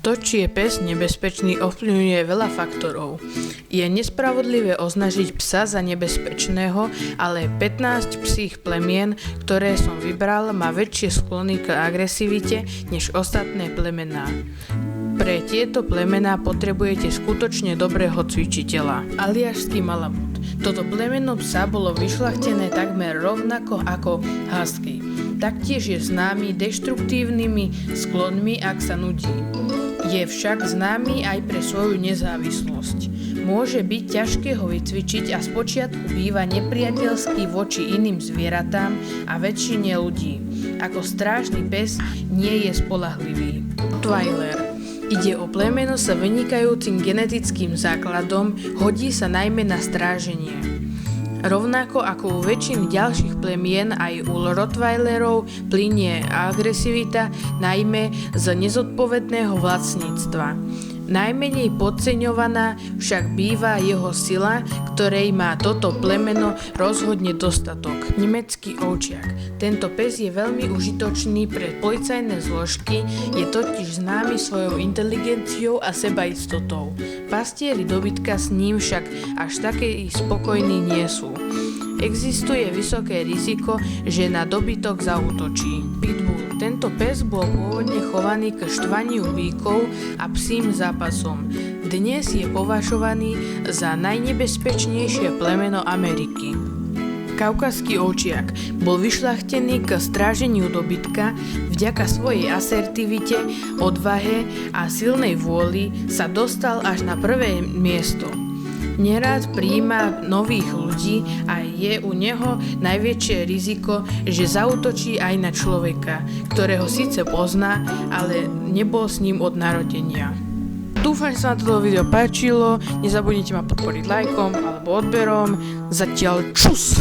To, či je pes nebezpečný, ovplyvňuje veľa faktorov. Je nespravodlivé označiť psa za nebezpečného, ale 15 psích plemien, ktoré som vybral, má väčšie sklony k agresivite než ostatné plemená. Pre tieto plemená potrebujete skutočne dobrého cvičiteľa. Aljašský malamut. Toto plemeno psa bolo vyšľachtené takmer rovnako ako husky. Taktiež je známy deštruktívnymi sklonmi, ak sa nudí. Je však známy aj pre svoju nezávislosť. Môže byť ťažké ho vycvičiť a spočiatku býva nepriateľský voči iným zvieratám a väčšine ľudí. Ako strážny pes nie je spoľahlivý. Rottweiler. Ide o plemeno s vynikajúcim genetickým základom, hodí sa najmä na stráženie. Rovnako ako u väčšiny ďalších plemien, aj u Rottweilerov plynie agresivita, najmä z nezodpovedného vlastníctva. Najmenej podceňovaná však býva jeho sila, ktorej má toto plemeno rozhodne dostatok. Nemecký ovčiak. Tento pes je veľmi užitočný pre policajné zložky, je totiž známy svojou inteligenciou a sebaistotou. Pastieri dobytka s ním však až také spokojní nie sú. Existuje vysoké riziko, že na dobytok zaútočí. Pitbull. Tento pes bol pôvodne chovaný k štvaniu bíkov a psím zápasom. Dnes je považovaný za najnebezpečnejšie plemeno Ameriky. Kaukazský ovčiak bol vyšľachtený k stráženiu dobytka, vďaka svojej asertivite, odvahe a silnej vôli sa dostal až na prvé miesto. Nerád prijíma nových ľudí a je u neho najväčšie riziko, že zaútočí aj na človeka, ktorého síce pozná, ale nebol s ním od narodenia. Dúfam, že sa vám toto video páčilo, nezabudnite ma podporiť lajkom alebo odberom. Zatiaľ čus!